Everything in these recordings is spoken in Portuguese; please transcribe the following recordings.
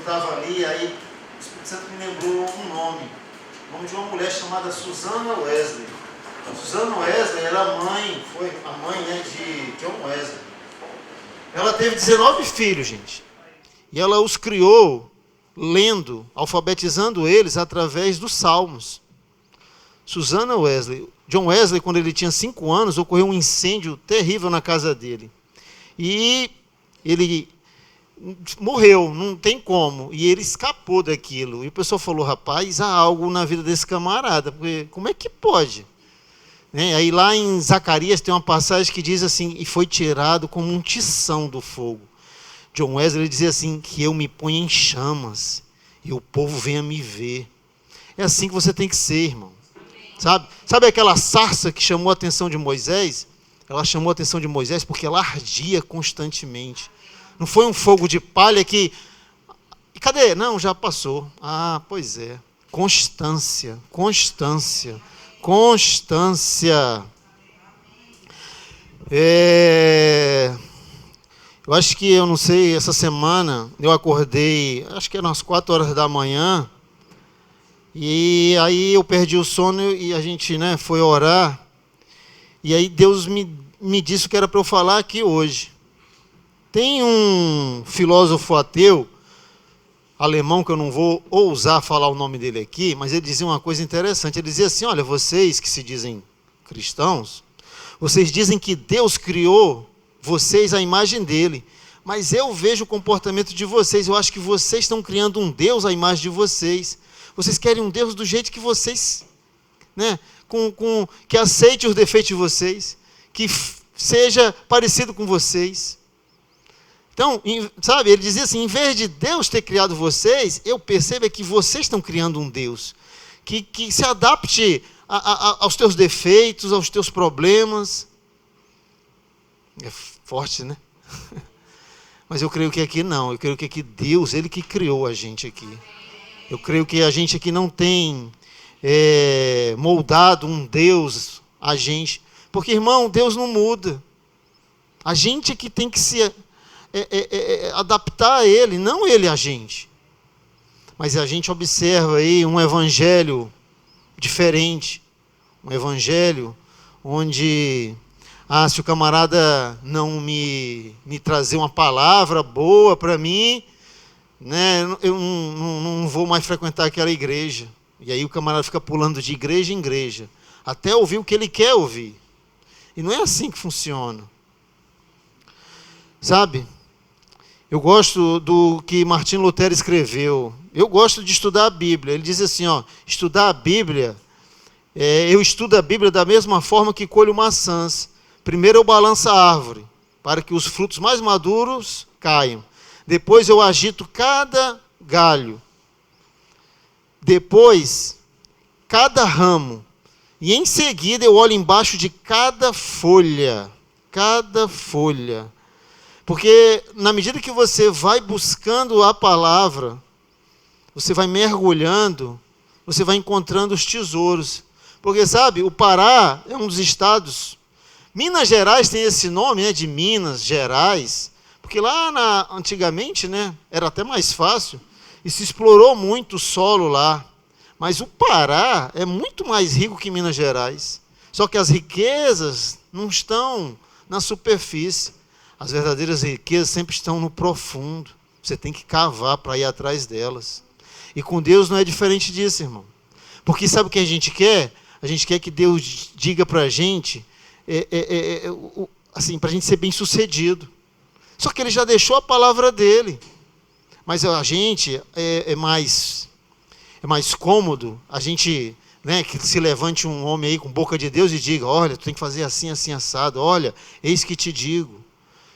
estava ali, aí o Espírito Santo me lembrou um nome. O nome de uma mulher chamada Susana Wesley. Susana Wesley era a mãe, foi a mãe, né, de John Wesley. Ela teve 19 filhos, gente. E ela os criou lendo, alfabetizando eles através dos salmos. Susana Wesley. John Wesley, quando ele tinha 5 anos, ocorreu um incêndio terrível na casa dele. E ele morreu, não tem como. E ele escapou daquilo. E o pessoal falou, rapaz, há algo na vida desse camarada. Porque como é que pode? Né? Aí lá em Zacarias tem uma passagem que diz assim, e foi tirado como um tição do fogo. John Wesley dizia assim, que eu me ponho em chamas e o povo venha me ver. É assim que você tem que ser, irmão. Sabe aquela sarça que chamou a atenção de Moisés? Ela chamou a atenção de Moisés porque ela ardia constantemente. Não foi um fogo de palha que... E cadê? Não, já passou. Ah, pois é. Constância, constância, constância. Eu acho que, eu não sei, essa semana eu acordei, acho que eram umas 4 horas da manhã, e aí eu perdi o sono e a gente, né, foi orar, e aí Deus me disse o que era para eu falar aqui hoje. Tem um filósofo ateu, alemão, que eu não vou ousar falar o nome dele aqui, mas ele dizia uma coisa interessante. Ele dizia assim, olha, vocês que se dizem cristãos, vocês dizem que Deus criou vocês à imagem dele, mas eu vejo o comportamento de vocês, eu acho que vocês estão criando um Deus à imagem de vocês. Vocês querem um Deus do jeito que vocês, né, que aceite os defeitos de vocês, que seja parecido com vocês. Então, sabe, ele dizia assim, em vez de Deus ter criado vocês, eu percebo que vocês estão criando um Deus que se adapte aos teus defeitos, aos teus problemas. É forte, né? Mas eu creio que aqui não, eu creio que aqui Deus, Ele que criou a gente aqui. Eu creio que a gente aqui não tem moldado um Deus a gente, porque, irmão, Deus não muda. A gente aqui tem que se adaptar a Ele, não Ele a gente. Mas a gente observa aí um evangelho diferente, um evangelho onde, se o camarada não me trazer uma palavra boa para mim, né, eu não vou mais frequentar aquela igreja. E aí o camarada fica pulando de igreja em igreja, até ouvir o que ele quer ouvir. E não é assim que funciona. Sabe? Eu gosto do que Martim Lutero escreveu. Eu gosto de estudar a Bíblia. Ele diz assim, estudar a Bíblia, eu estudo a Bíblia da mesma forma que colho maçãs. Primeiro eu balanço a árvore, para que os frutos mais maduros caiam. Depois eu agito cada galho. Depois, cada ramo. E em seguida eu olho embaixo de cada folha. Cada folha. Porque na medida que você vai buscando a palavra, você vai mergulhando, você vai encontrando os tesouros. Porque, sabe, o Pará é um dos estados. Minas Gerais tem esse nome, né, de Minas Gerais, porque lá antigamente, né, era até mais fácil, e se explorou muito o solo lá. Mas o Pará é muito mais rico que Minas Gerais. Só que as riquezas não estão na superfície. As verdadeiras riquezas sempre estão no profundo. Você tem que cavar para ir atrás delas. E com Deus não é diferente disso, irmão. Porque sabe o que a gente quer? A gente quer que Deus diga para a gente, assim, para a gente ser bem sucedido. Só que Ele já deixou a palavra dEle. Mas a gente é mais cômodo, a gente, né, que se levante um homem aí com boca de Deus e diga, olha, tu tem que fazer assim, assim, assado, olha, eis que te digo.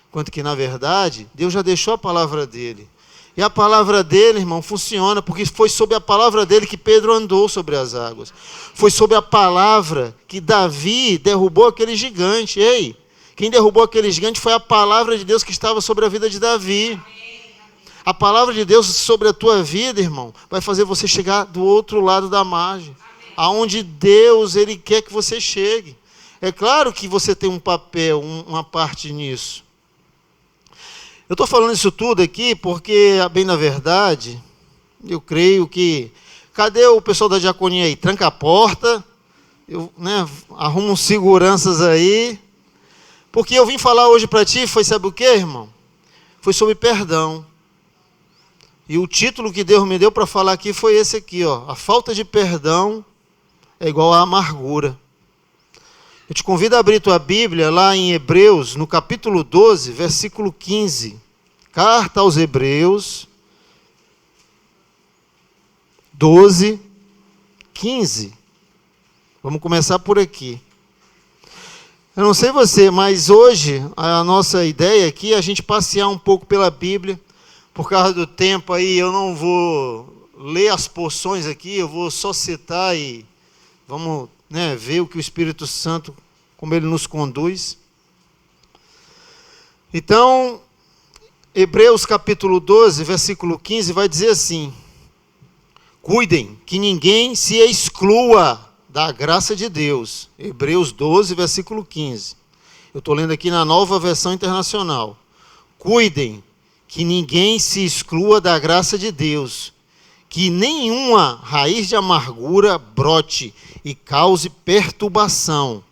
Enquanto que, na verdade, Deus já deixou a palavra dEle. E a palavra dEle, irmão, funciona, porque foi sob a palavra dEle que Pedro andou sobre as águas. Foi sob a palavra que Davi derrubou aquele gigante. Ei, quem derrubou aquele gigante foi a palavra de Deus que estava sobre a vida de Davi. A palavra de Deus sobre a tua vida, irmão, vai fazer você chegar do outro lado da margem. Aonde Deus, Ele quer que você chegue. É claro que você tem um papel, uma parte nisso. Eu estou falando isso tudo aqui porque, bem na verdade, eu creio que... Cadê o pessoal da diaconia aí? Tranca a porta, arruma uns seguranças aí. Porque eu vim falar hoje para ti, sabe o que, irmão? Foi sobre perdão. E o título que Deus me deu para falar aqui foi esse aqui, ó. A falta de perdão é igual à amargura. Eu te convido a abrir tua Bíblia lá em Hebreus, no capítulo 12, versículo 15. Carta aos Hebreus, 12, 15. Vamos começar por aqui. Eu não sei você, mas hoje a nossa ideia aqui é a gente passear um pouco pela Bíblia. Por causa do tempo aí, eu não vou ler as porções aqui, eu vou só citar e vamos ver o que o Espírito Santo, como ele nos conduz. Então, Hebreus capítulo 12, versículo 15, vai dizer assim: cuidem que ninguém se exclua da graça de Deus. Hebreus 12, versículo 15. Eu estou lendo aqui na Nova Versão Internacional. Cuidem que ninguém se exclua da graça de Deus, que nenhuma raiz de amargura brote e cause perturbação,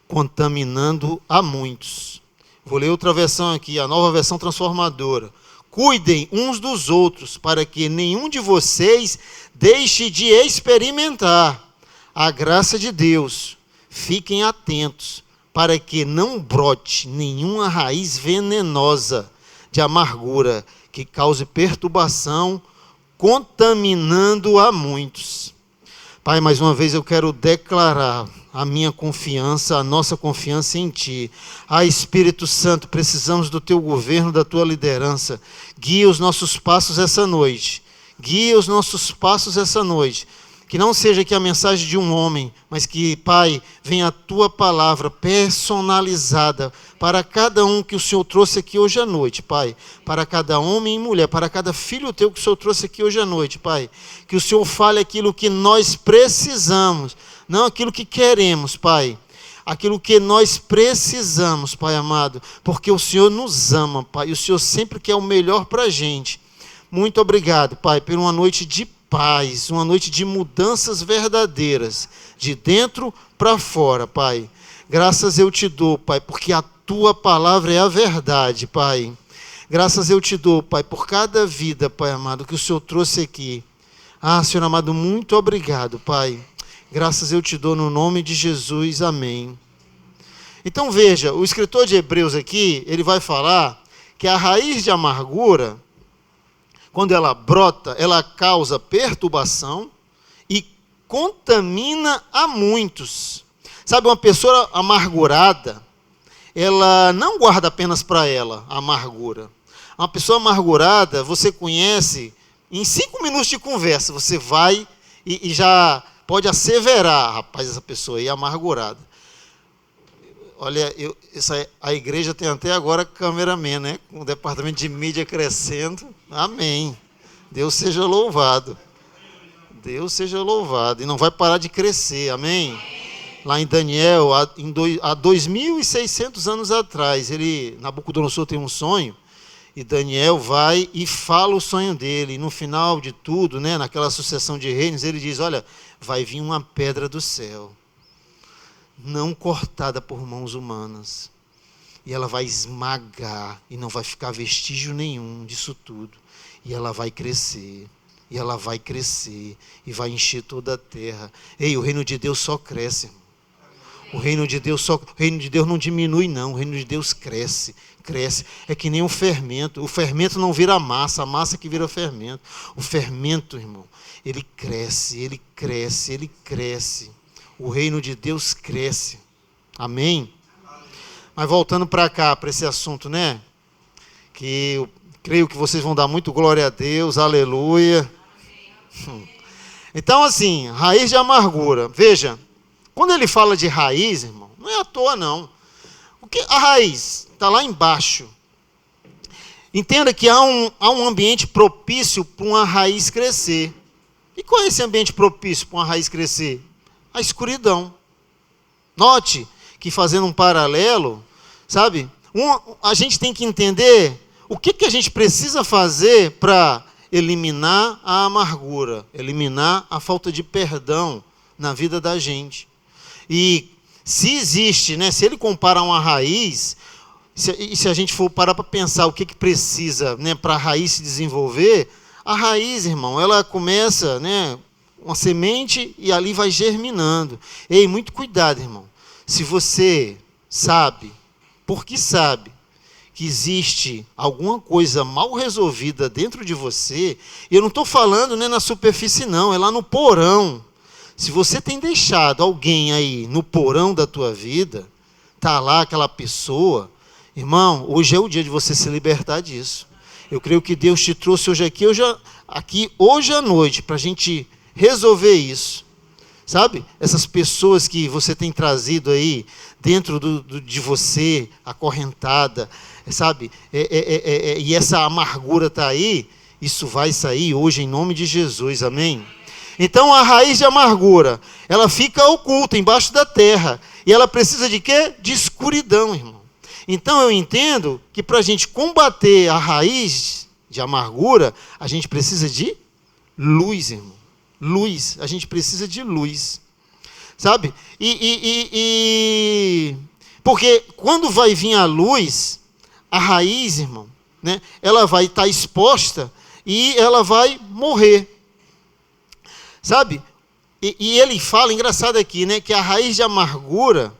contaminando a muitos. Vou ler outra versão aqui, a Nova Versão Transformadora. Cuidem uns dos outros, para que nenhum de vocês deixe de experimentar a graça de Deus. Fiquem atentos, para que não brote nenhuma raiz venenosa de amargura, que cause perturbação, contaminando a muitos. Pai, mais uma vez eu quero declarar a minha confiança, a nossa confiança em Ti. Espírito Santo, precisamos do Teu governo, da Tua liderança. Guia os nossos passos essa noite. Guia os nossos passos essa noite. Que não seja aqui a mensagem de um homem, mas que, Pai, venha a Tua palavra personalizada para cada um que o Senhor trouxe aqui hoje à noite, Pai. Para cada homem e mulher, para cada filho Teu que o Senhor trouxe aqui hoje à noite, Pai. Que o Senhor fale aquilo que nós precisamos, não aquilo que queremos, Pai. Aquilo que nós precisamos, Pai amado, porque o Senhor nos ama, Pai, e o Senhor sempre quer o melhor para a gente. Muito obrigado, Pai, por uma noite de paz, uma noite de mudanças verdadeiras, de dentro para fora, Pai. Graças eu te dou, Pai, porque a Tua palavra é a verdade, Pai. Graças eu te dou, Pai, por cada vida, Pai amado, que o Senhor trouxe aqui. Senhor amado, muito obrigado, Pai. Graças eu te dou no nome de Jesus, amém. Então veja, o escritor de Hebreus aqui, ele vai falar que a raiz de amargura, quando ela brota, ela causa perturbação e contamina a muitos. Sabe, uma pessoa amargurada, ela não guarda apenas para ela a amargura. Uma pessoa amargurada, você conhece, em 5 minutos de conversa, você vai e já pode asseverar, rapaz, essa pessoa aí é amargurada. Olha, a igreja tem até agora cameraman, né? Com o departamento de mídia crescendo. Amém. Deus seja louvado. Deus seja louvado. E não vai parar de crescer. Amém. Lá em Daniel, há 2.600 anos atrás, Nabucodonosor tem um sonho, e Daniel vai e fala o sonho dele. E no final de tudo, né, naquela sucessão de reinos, ele diz, olha, vai vir uma pedra do céu, não cortada por mãos humanas, e ela vai esmagar, e não vai ficar vestígio nenhum disso tudo, e ela vai crescer, e ela vai crescer, e vai encher toda a terra. Ei, o reino de Deus só cresce, irmão. O reino de Deus não diminui não, o reino de Deus cresce, é que nem um fermento. O fermento não vira massa, a massa que vira fermento. O fermento, irmão, ele cresce, ele cresce, ele cresce. O reino de Deus cresce. Amém? Mas voltando para cá, para esse assunto, né? Que eu creio que vocês vão dar muito glória a Deus, aleluia. Então, assim, raiz de amargura. Veja, quando ele fala de raiz, irmão, não é à toa, não. A raiz está lá embaixo. Entenda que há um ambiente propício para uma raiz crescer. E qual é esse ambiente propício para uma raiz crescer? A escuridão. Note que, fazendo um paralelo, sabe, a gente tem que entender o que a gente precisa fazer para eliminar a amargura, eliminar a falta de perdão na vida da gente? E se existe, né, se ele compara uma raiz, se a gente for parar para pensar o que precisa, né, para a raiz se desenvolver, a raiz, irmão, ela começa, né, uma semente e ali vai germinando. Ei, muito cuidado, irmão. Se você sabe, porque sabe, que existe alguma coisa mal resolvida dentro de você, e eu não estou falando, né, na superfície não, é lá no porão. Se você tem deixado alguém aí no porão da tua vida, está lá aquela pessoa, irmão, hoje é o dia de você se libertar disso. Eu creio que Deus te trouxe hoje aqui hoje à noite, para a gente resolver isso. Sabe? Essas pessoas que você tem trazido aí dentro de você, acorrentada, sabe? E essa amargura está aí, isso vai sair hoje em nome de Jesus, amém? Então a raiz de amargura, ela fica oculta embaixo da terra, e ela precisa de quê? De escuridão, irmão. Então eu entendo que para a gente combater a raiz de amargura, a gente precisa de luz, irmão. Luz, a gente precisa de luz, sabe? Porque quando vai vir a luz, a raiz, irmão, né, ela vai estar exposta e ela vai morrer, sabe? E ele fala, engraçado aqui, né, que a raiz de amargura,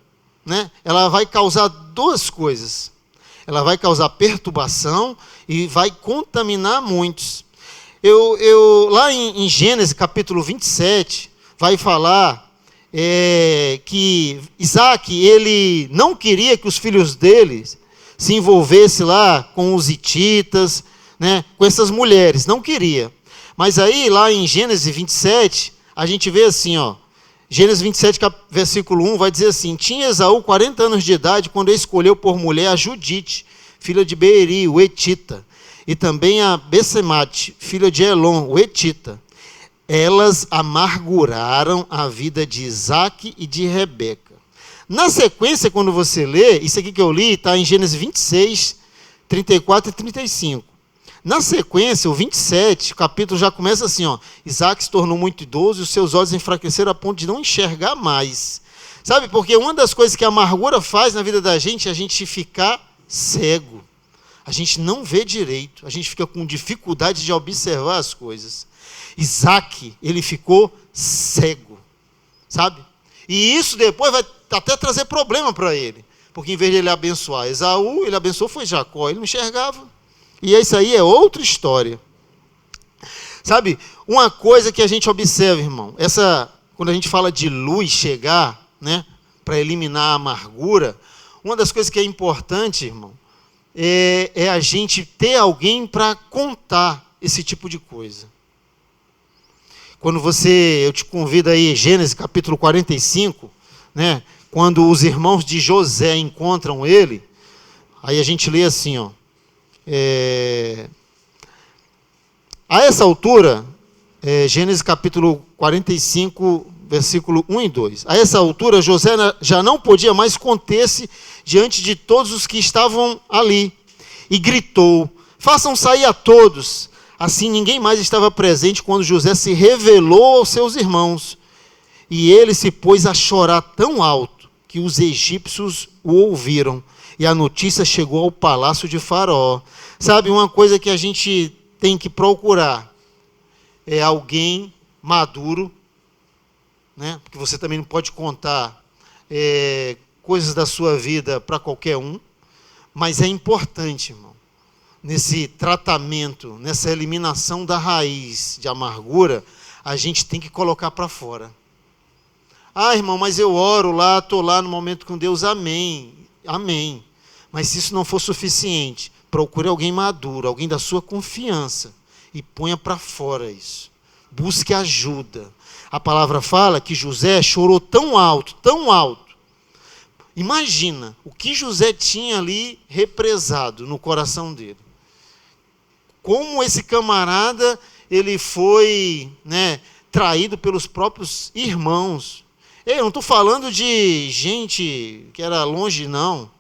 né, ela vai causar duas coisas. Ela vai causar perturbação e vai contaminar muitos. Lá em Gênesis capítulo 27, vai falar que Isaac, ele não queria que os filhos dele se envolvessem lá com os hititas, né, com essas mulheres, não queria. Mas aí, lá em Gênesis 27, a gente vê assim, ó, Gênesis 27, versículo 1, vai dizer assim: tinha Esaú 40 anos de idade quando ele escolheu por mulher a Judite, filha de Beeri, o Etita, e também a Bessemate, filha de Elon, o Etita. Elas amarguraram a vida de Isaac e de Rebeca. Na sequência, quando você lê, isso aqui que eu li, está em Gênesis 26, 34 e 35. Na sequência, o 27, o capítulo já começa assim, ó: Isaac se tornou muito idoso e os seus olhos enfraqueceram a ponto de não enxergar mais. Sabe, porque uma das coisas que a amargura faz na vida da gente é a gente ficar cego. A gente não vê direito, a gente fica com dificuldade de observar as coisas. Isaac, ele ficou cego, sabe? E isso depois vai até trazer problema para ele, porque em vez de ele abençoar Esaú, ele abençoou foi Jacó, ele não enxergava. E isso aí é outra história. Sabe, uma coisa que a gente observa, irmão, quando a gente fala de luz chegar, né, para eliminar a amargura, uma das coisas que é importante, irmão, é a gente ter alguém para contar esse tipo de coisa. Quando eu te convido aí, Gênesis capítulo 45, né, quando os irmãos de José encontram ele, aí a gente lê assim, ó, a essa altura, Gênesis capítulo 45, versículo 1 e 2. A essa altura, José já não podia mais conter-se diante de todos os que estavam ali, e gritou: façam sair a todos. Assim ninguém mais estava presente quando José se revelou aos seus irmãos. E ele se pôs a chorar tão alto que os egípcios o ouviram. E a notícia chegou ao palácio de Faraó. Sabe, uma coisa que a gente tem que procurar é alguém maduro, né? Porque você também não pode contar coisas da sua vida para qualquer um, mas é importante, irmão, nesse tratamento, nessa eliminação da raiz de amargura, a gente tem que colocar para fora. Ah, irmão, mas eu oro lá, estou lá no momento com Deus, amém, amém. Mas se isso não for suficiente, procure alguém maduro, alguém da sua confiança, e ponha para fora isso. Busque ajuda. A palavra fala que José chorou tão alto, tão alto. Imagina o que José tinha ali represado no coração dele. Como esse camarada, ele foi, né, traído pelos próprios irmãos. Eu não estou falando de gente que era longe, não.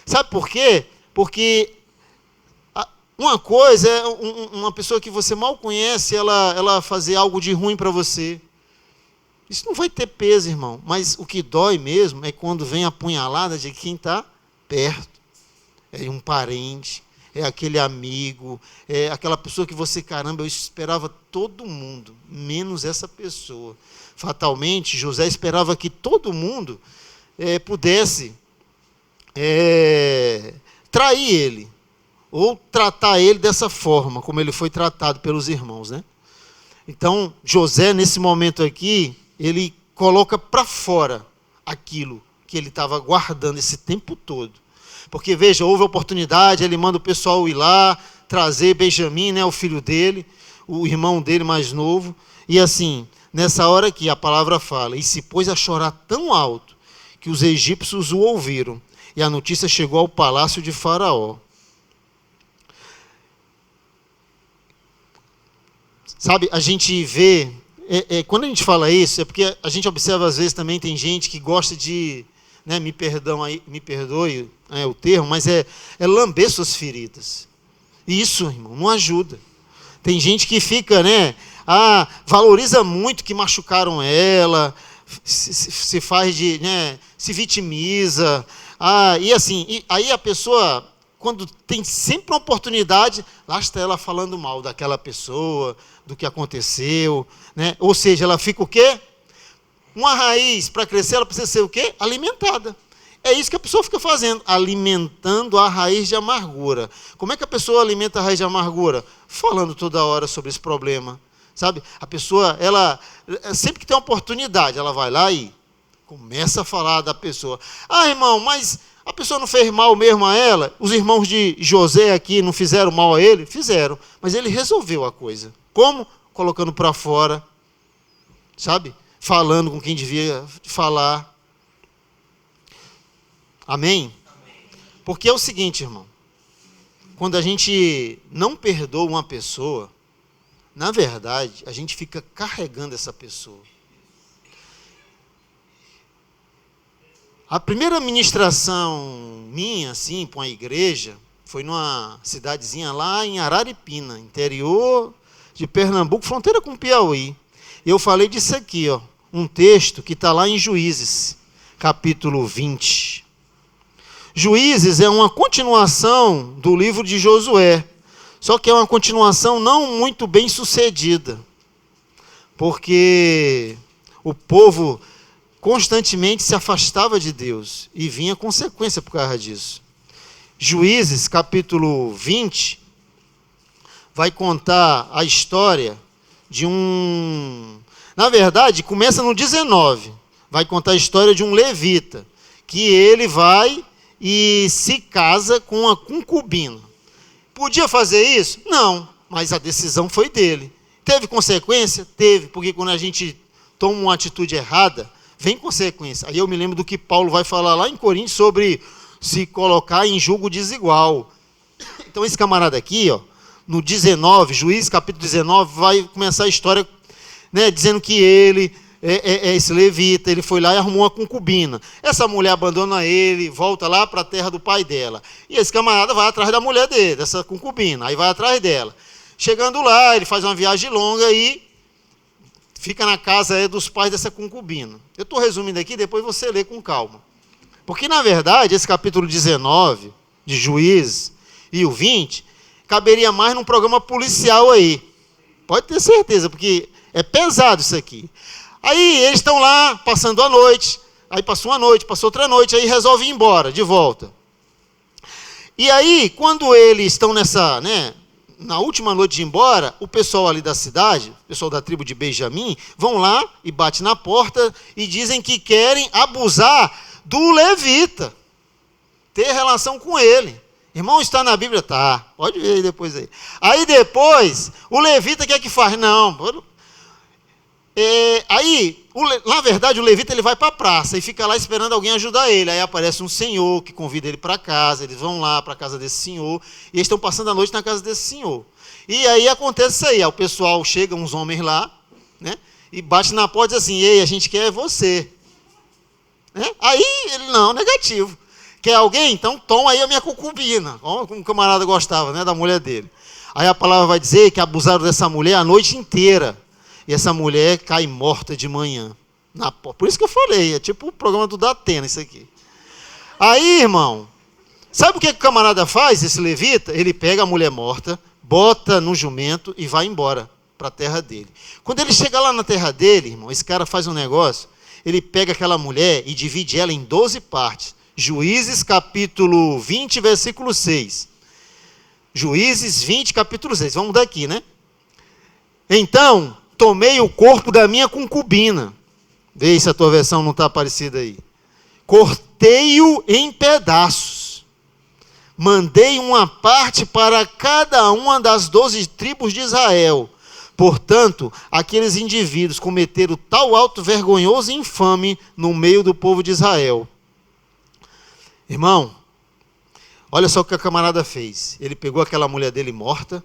Sabe por quê? Porque uma coisa é uma pessoa que você mal conhece, ela fazer algo de ruim para você. Isso não vai ter peso, irmão. Mas o que dói mesmo é quando vem a punhalada de quem está perto. É um parente, é aquele amigo, é aquela pessoa que você, caramba, eu esperava todo mundo, menos essa pessoa. Fatalmente, José esperava que todo mundo pudesse trair ele, ou tratar ele dessa forma, como ele foi tratado pelos irmãos, né? Então, José, nesse momento aqui, ele coloca para fora aquilo que ele estava guardando esse tempo todo. Porque, veja, houve oportunidade, ele manda o pessoal ir lá, trazer Benjamim, né, o filho dele, o irmão dele mais novo, e assim, nessa hora aqui, a palavra fala, e se pôs a chorar tão alto, que os egípcios o ouviram, e a notícia chegou ao palácio de Faraó. Sabe, a gente vê, quando a gente fala isso, é porque a gente observa, às vezes, também tem gente que gosta de, né, me perdoe o termo, mas é lamber suas feridas. E isso, irmão, não ajuda. Tem gente que fica, né, valoriza muito que machucaram ela, se faz de, né, se vitimiza, e assim, aí a pessoa, quando tem sempre uma oportunidade, lá está ela falando mal daquela pessoa, do que aconteceu, né? Ou seja, ela fica o quê? Uma raiz, para crescer, ela precisa ser o quê? Alimentada. É isso que a pessoa fica fazendo, alimentando a raiz de amargura. Como é que a pessoa alimenta a raiz de amargura? Falando toda hora sobre esse problema, sabe? A pessoa, ela sempre que tem uma oportunidade, ela vai lá e começa a falar da pessoa. Irmão, mas a pessoa não fez mal mesmo a ela? Os irmãos de José aqui não fizeram mal a ele? Fizeram, mas ele resolveu a coisa. Como? Colocando para fora, sabe? Falando com quem devia falar. Amém? Porque é o seguinte, irmão. Quando a gente não perdoa uma pessoa, na verdade, a gente fica carregando essa pessoa. A primeira ministração minha, assim, para uma igreja, foi numa cidadezinha lá em Araripina, interior de Pernambuco, fronteira com Piauí. Eu falei disso aqui, ó, um texto que está lá em Juízes, capítulo 20. Juízes é uma continuação do livro de Josué, só que é uma continuação não muito bem sucedida, porque o povo constantemente se afastava de Deus e vinha consequência por causa disso. Juízes, capítulo 20, vai contar a história de na verdade, começa no 19, vai contar a história de um levita, que ele vai e se casa com uma concubina. Podia fazer isso? Não, mas a decisão foi dele. Teve consequência? Teve, porque quando a gente toma uma atitude errada, vem consequência. Aí eu me lembro do que Paulo vai falar lá em Coríntios sobre se colocar em julgo desigual. Então esse camarada aqui, ó, no 19, Juízes capítulo 19, vai começar a história, né, dizendo que ele esse levita, ele foi lá e arrumou uma concubina. Essa mulher abandona ele, volta lá para a terra do pai dela. E esse camarada vai atrás da mulher dele, dessa concubina, aí vai atrás dela. Chegando lá, ele faz uma viagem longa e fica na casa dos pais dessa concubina. Eu estou resumindo aqui, depois você lê com calma. Porque, na verdade, esse capítulo 19 de Juízes e o 20 caberia mais num programa policial aí. Pode ter certeza, porque é pesado isso aqui. Aí eles estão lá, passando a noite, aí passou uma noite, passou outra noite, aí resolvem ir embora, de volta. E aí, quando eles estão nessa, né, na última noite de ir embora, o pessoal ali da cidade, o pessoal da tribo de Benjamim, vão lá e batem na porta e dizem que querem abusar do levita, ter relação com ele. Irmão, está na Bíblia? Tá, pode ver aí depois aí. Aí depois, o levita quer que faz? Não. Na verdade, o levita ele vai para a praça e fica lá esperando alguém ajudar ele. Aí aparece um senhor que convida ele para casa, eles vão lá para a casa desse senhor, e eles estão passando a noite na casa desse senhor. E aí acontece isso aí, o pessoal chega, uns homens lá, né, e bate na porta e diz assim: ei, a gente quer você. Né? Aí ele, não, negativo. Quer alguém? Então toma aí a minha concubina. Como o camarada gostava, né, da mulher dele. Aí a palavra vai dizer que abusaram dessa mulher a noite inteira. E essa mulher cai morta de manhã. Por isso que eu falei, é tipo o programa do Datena, isso aqui. Aí, irmão, sabe o que o camarada faz, esse levita? Ele pega a mulher morta, bota no jumento e vai embora para a terra dele. Quando ele chega lá na terra dele, irmão, esse cara faz um negócio, ele pega aquela mulher e divide ela em 12 partes. Juízes, capítulo 20, versículo 6. Juízes 20, capítulo 6. Vamos daqui, né? Então, tomei o corpo da minha concubina. Vê se a tua versão não está parecida aí. Cortei-o em pedaços. Mandei uma parte para cada uma das 12 tribos de Israel. Portanto, aqueles indivíduos cometeram tal ato vergonhoso e infame no meio do povo de Israel. Irmão, olha só o que a camarada fez. Ele pegou aquela mulher dele morta,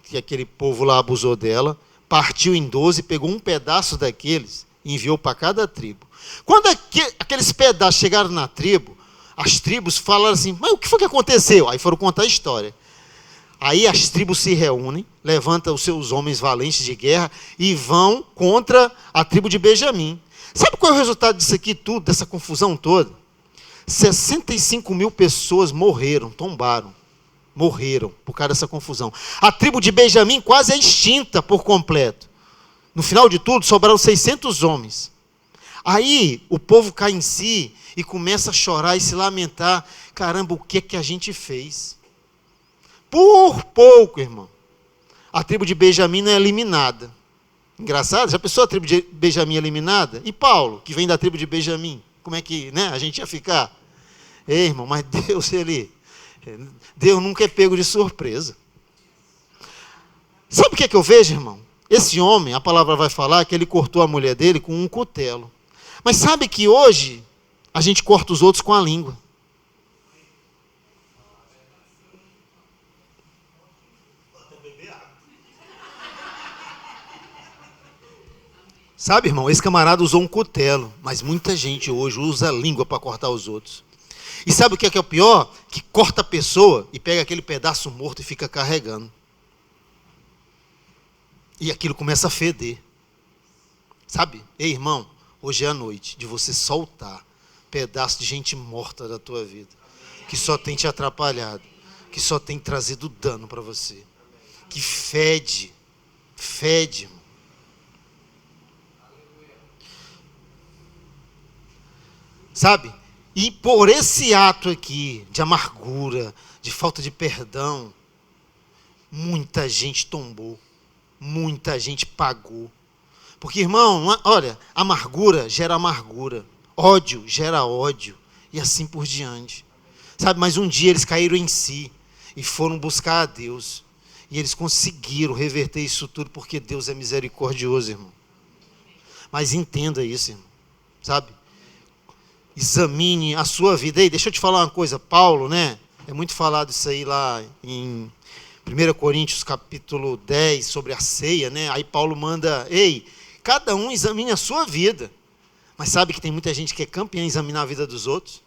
que aquele povo lá abusou dela, partiu em 12, pegou um pedaço daqueles e enviou para cada tribo. Quando aqueles pedaços chegaram na tribo, as tribos falaram assim, mas o que foi que aconteceu? Aí foram contar a história. Aí as tribos se reúnem, levantam os seus homens valentes de guerra e vão contra a tribo de Benjamim. Sabe qual é o resultado disso aqui tudo, dessa confusão toda? 65 mil pessoas tombaram, morreram por causa dessa confusão. A tribo de Benjamim quase é extinta por completo. No final de tudo, sobraram 600 homens. Aí o povo cai em si e começa a chorar e se lamentar. Caramba, o que é que a gente fez? Por pouco, irmão, a tribo de Benjamim não é eliminada. Engraçado, já pensou a tribo de Benjamim eliminada? E Paulo, que vem da tribo de Benjamim? Como é que, né, a gente ia ficar? Ei, irmão, mas Deus nunca é pego de surpresa. Sabe o que é que eu vejo, irmão? Esse homem, a palavra vai falar que ele cortou a mulher dele com um cutelo. Mas sabe que hoje a gente corta os outros com a língua. Sabe, irmão, esse camarada usou um cutelo, mas muita gente hoje usa a língua para cortar os outros. E sabe o que é o pior? Que corta a pessoa e pega aquele pedaço morto e fica carregando. E aquilo começa a feder. Sabe? Ei, irmão, hoje é a noite de você soltar pedaço de gente morta da tua vida, que só tem te atrapalhado, que só tem trazido dano para você, que fede, irmão. Sabe? E por esse ato aqui de amargura, de falta de perdão, muita gente tombou, muita gente pagou. Porque, irmão, olha, amargura gera amargura, ódio gera ódio, e assim por diante. Sabe, mas um dia eles caíram em si e foram buscar a Deus. E eles conseguiram reverter isso tudo, porque Deus é misericordioso, irmão. Mas entenda isso, irmão, sabe? Examine a sua vida. Ei, deixa eu te falar uma coisa, Paulo, né? É muito falado isso aí lá em 1 Coríntios capítulo 10, sobre a ceia, né? Aí Paulo manda, ei, cada um examine a sua vida. Mas sabe que tem muita gente que é campeã em examinar a vida dos outros?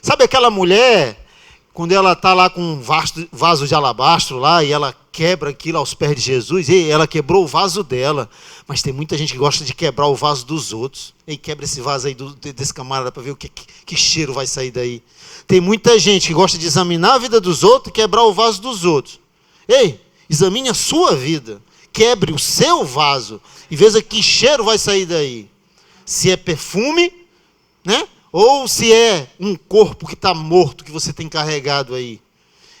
Sabe aquela mulher, quando ela está lá com um vaso de alabastro lá, e ela quebra aquilo aos pés de Jesus, ei, ela quebrou o vaso dela, mas tem muita gente que gosta de quebrar o vaso dos outros. Ei, quebra esse vaso aí desse camarada para ver que cheiro vai sair daí. Tem muita gente que gosta de examinar a vida dos outros e quebrar o vaso dos outros. Ei, examine a sua vida, quebre o seu vaso e veja que cheiro vai sair daí. Se é perfume, né? Ou se é um corpo que está morto, que você tem carregado aí.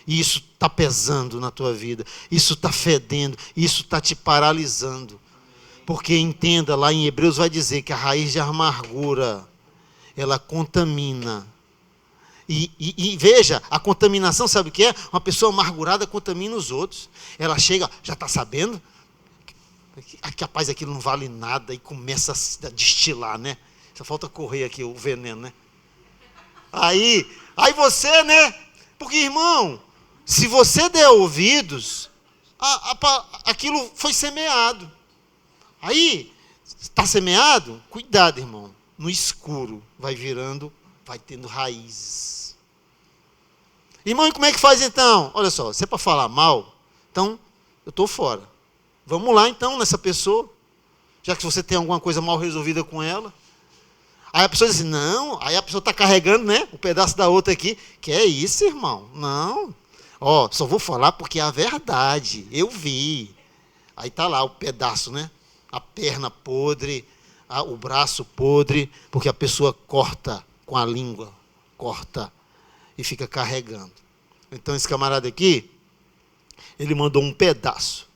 E isso está pesando na tua vida. Isso está fedendo. Isso está te paralisando. Porque entenda, lá em Hebreus vai dizer que a raiz de amargura, ela contamina. E veja, a contaminação, sabe o que é? Uma pessoa amargurada contamina os outros. Ela chega, já está sabendo? Capaz aquilo não vale nada e começa a destilar, né? Só falta correr aqui o veneno, né? Aí você, né? Porque, irmão, se você der ouvidos, aquilo foi semeado. Aí, está semeado? Cuidado, irmão. No escuro vai virando, vai tendo raízes. Irmão, e como é que faz então? Olha só, se é para falar mal, então eu estou fora. Vamos lá então nessa pessoa, já que você tem alguma coisa mal resolvida com ela. Aí a pessoa diz assim, não, aí a pessoa está carregando, né, um pedaço da outra aqui. Que é isso, irmão? Não. Ó, só vou falar porque é a verdade, eu vi. Aí está lá o pedaço, né? A perna podre, o braço podre, porque a pessoa corta com a língua, corta e fica carregando. Então esse camarada aqui, ele mandou um pedaço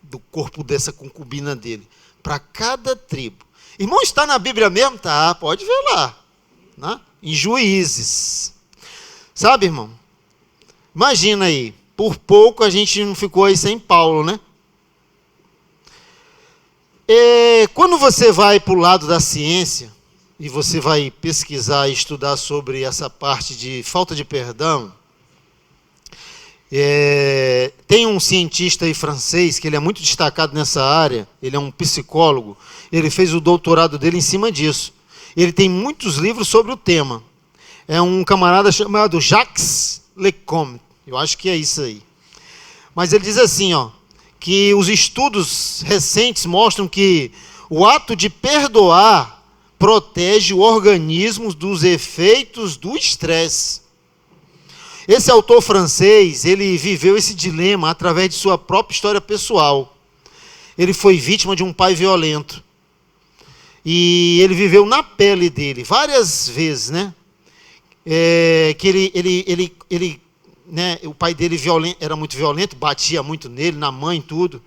do corpo dessa concubina dele para cada tribo. Irmão, está na Bíblia mesmo? Tá, pode ver lá, né? Em Juízes. Sabe, irmão? Imagina aí, por pouco a gente não ficou aí sem Paulo, né? Quando você vai para o lado da ciência, e você vai pesquisar e estudar sobre essa parte de falta de perdão, tem um cientista aí francês, que ele é muito destacado nessa área, ele é um psicólogo, ele fez o doutorado dele em cima disso. Ele tem muitos livros sobre o tema. É um camarada chamado Jacques Lecomte, eu acho que é isso aí. Mas ele diz assim, ó, que os estudos recentes mostram que o ato de perdoar protege o organismo dos efeitos do estresse. Esse autor francês, ele viveu esse dilema através de sua própria história pessoal. Ele foi vítima de um pai violento. E ele viveu na pele dele várias vezes, né? Né, o pai dele era muito violento, batia muito nele, na mãe, tudo.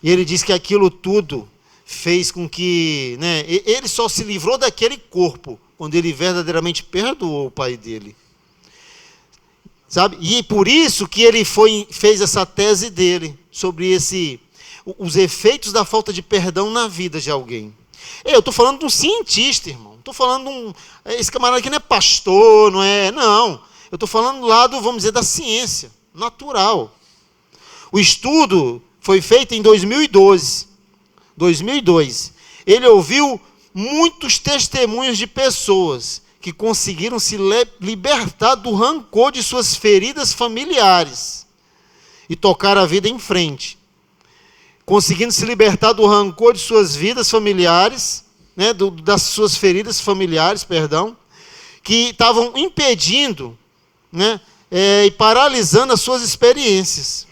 E ele diz que aquilo tudo fez com que, né, ele só se livrou daquele corpo quando ele verdadeiramente perdoou o pai dele. Sabe? E por isso que ele fez essa tese dele sobre os efeitos da falta de perdão na vida de alguém. Eu estou falando de um cientista, irmão. Estou falando esse camarada aqui não é pastor, não é. Não. Eu estou falando do lado, vamos dizer, da ciência natural. O estudo foi feito em 2002. Ele ouviu muitos testemunhos de pessoas que conseguiram se libertar do rancor de suas feridas familiares e tocar a vida em frente. Conseguindo se libertar do rancor de suas vidas familiares, né, das suas feridas familiares, perdão, que estavam impedindo, né, e paralisando as suas experiências.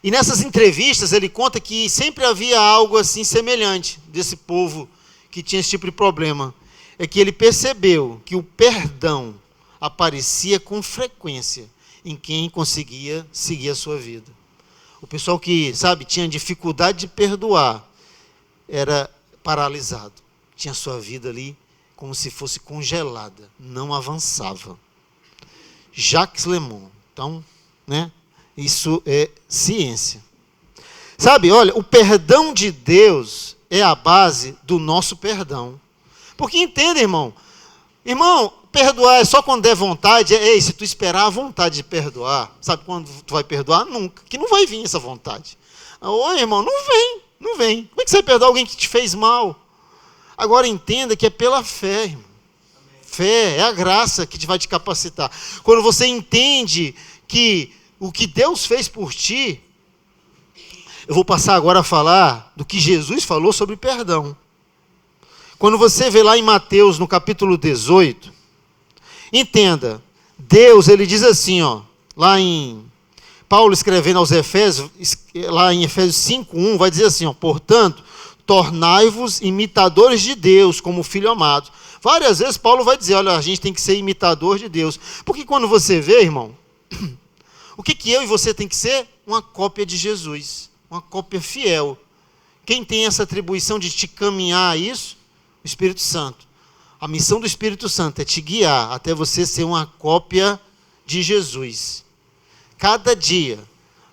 E nessas entrevistas ele conta que sempre havia algo assim semelhante desse povo que tinha esse tipo de problema. É que ele percebeu que o perdão aparecia com frequência em quem conseguia seguir a sua vida. O pessoal que, sabe, tinha dificuldade de perdoar, era paralisado. Tinha sua vida ali como se fosse congelada, não avançava. Jacques Lemon. Então, né, isso é ciência. Sabe, olha, o perdão de Deus é a base do nosso perdão. Porque entenda, irmão, perdoar é só quando der vontade. Se tu esperar a vontade de perdoar, sabe quando tu vai perdoar? Nunca, que não vai vir essa vontade. Oi, irmão, não vem. Como é que você vai perdoar alguém que te fez mal? Agora entenda que é pela fé, irmão. Fé é a graça que vai te capacitar. Quando você entende que o que Deus fez por ti, eu vou passar agora a falar do que Jesus falou sobre perdão. Quando você vê lá em Mateus, no capítulo 18, entenda, Deus, ele diz assim, ó, lá em Paulo escrevendo aos Efésios, lá em Efésios 5:1, vai dizer assim, ó, portanto, tornai-vos imitadores de Deus, como filho amado. Várias vezes Paulo vai dizer, olha, a gente tem que ser imitador de Deus. Porque quando você vê, irmão, o que eu e você tem que ser? Uma cópia de Jesus, uma cópia fiel. Quem tem essa atribuição de te caminhar a isso? O Espírito Santo. A missão do Espírito Santo é te guiar até você ser uma cópia de Jesus. Cada dia.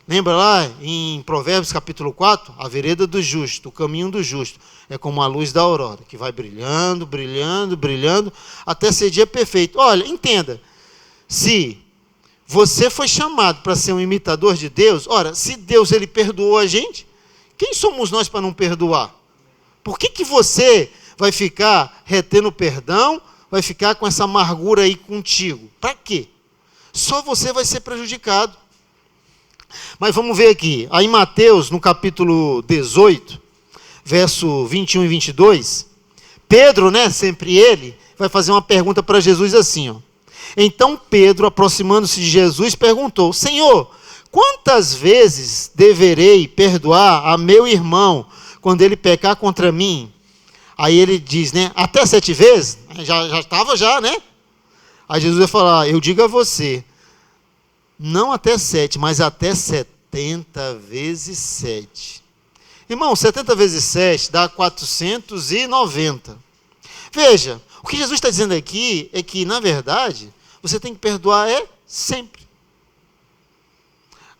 Lembra lá em Provérbios capítulo 4? A vereda do justo, o caminho do justo, é como a luz da aurora, que vai brilhando, brilhando, brilhando, até ser dia perfeito. Olha, entenda, se você foi chamado para ser um imitador de Deus, ora, se Deus ele perdoou a gente, quem somos nós para não perdoar? Por que você vai ficar retendo perdão, vai ficar com essa amargura aí contigo? Para quê? Só você vai ser prejudicado. Mas vamos ver aqui. Aí em Mateus, no capítulo 18, verso 21 e 22, Pedro, sempre ele, vai fazer uma pergunta para Jesus assim, ó. Então Pedro, aproximando-se de Jesus, perguntou: Senhor, quantas vezes deverei perdoar a meu irmão quando ele pecar contra mim? Aí ele diz, até 7 vezes? Já estava, né? Aí Jesus vai falar: eu digo a você, não até 7, mas até 70 vezes 7. Irmão, 70 vezes 7 dá 490. Veja, o que Jesus está dizendo aqui é que, na verdade, você tem que perdoar sempre.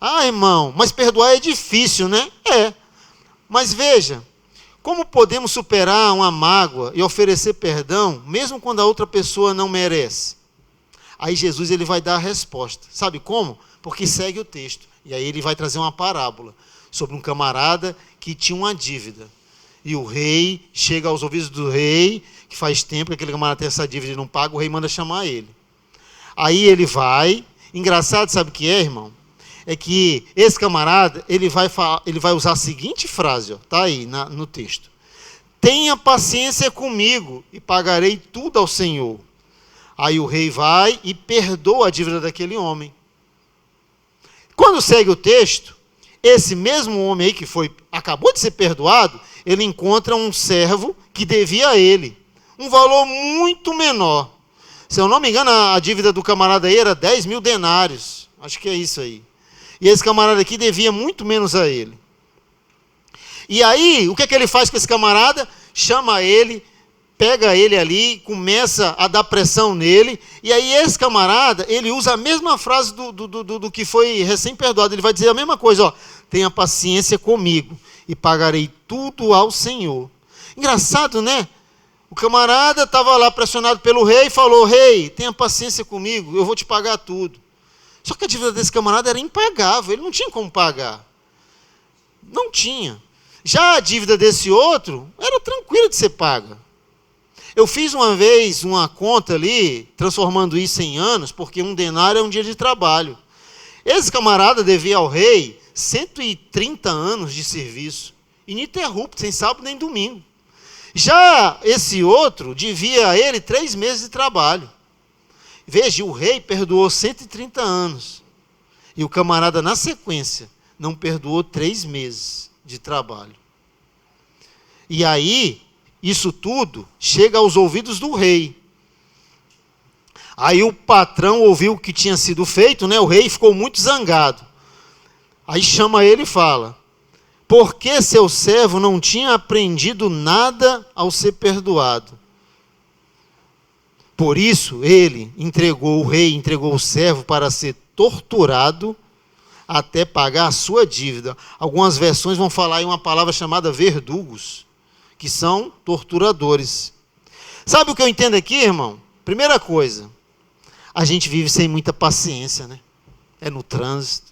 Ah, irmão, mas perdoar é difícil, né? É. Mas veja, como podemos superar uma mágoa e oferecer perdão, mesmo quando a outra pessoa não merece? Aí Jesus ele vai dar a resposta. Sabe como? Porque segue o texto. E aí ele vai trazer uma parábola sobre um camarada que tinha uma dívida. E o rei chega aos ouvidos do rei, que faz tempo que aquele camarada tem essa dívida e não paga, o rei manda chamar ele. Aí ele vai. Engraçado, sabe o que é, irmão? É que esse camarada, ele vai usar a seguinte frase, está aí no texto: tenha paciência comigo e pagarei tudo ao Senhor. Aí o rei vai e perdoa a dívida daquele homem. Quando segue o texto, esse mesmo homem aí que acabou de ser perdoado, ele encontra um servo que devia a ele um valor muito menor. Se eu não me engano, a dívida do camarada aí era 10 mil denários. Acho que é isso aí. E esse camarada aqui devia muito menos a ele. E aí, o que é que ele faz com esse camarada? Chama ele, pega ele ali, começa a dar pressão nele. E aí esse camarada, ele usa a mesma frase do que foi recém-perdoado. Ele vai dizer a mesma coisa, ó: tenha paciência comigo e pagarei tudo ao Senhor. Engraçado, né? O camarada estava lá pressionado pelo rei e falou: rei, tenha paciência comigo, eu vou te pagar tudo. Só que a dívida desse camarada era impagável, ele não tinha como pagar. Não tinha. Já a dívida desse outro era tranquila de ser paga. Eu fiz uma vez uma conta ali, transformando isso em anos, porque um denário é um dia de trabalho. Esse camarada devia ao rei 130 anos de serviço, ininterrupto, sem sábado nem domingo. Já esse outro devia a ele 3 meses de trabalho. Veja, o rei perdoou 130 anos. E o camarada, na sequência, não perdoou 3 meses de trabalho. E aí, isso tudo chega aos ouvidos do rei. Aí o patrão ouviu o que tinha sido feito, o rei ficou muito zangado. Aí chama ele e fala: por que seu servo não tinha aprendido nada ao ser perdoado? Por isso, o rei entregou o servo para ser torturado até pagar a sua dívida. Algumas versões vão falar em uma palavra chamada verdugos, que são torturadores. Sabe o que eu entendo aqui, irmão? Primeira coisa, a gente vive sem muita paciência, né? É no trânsito,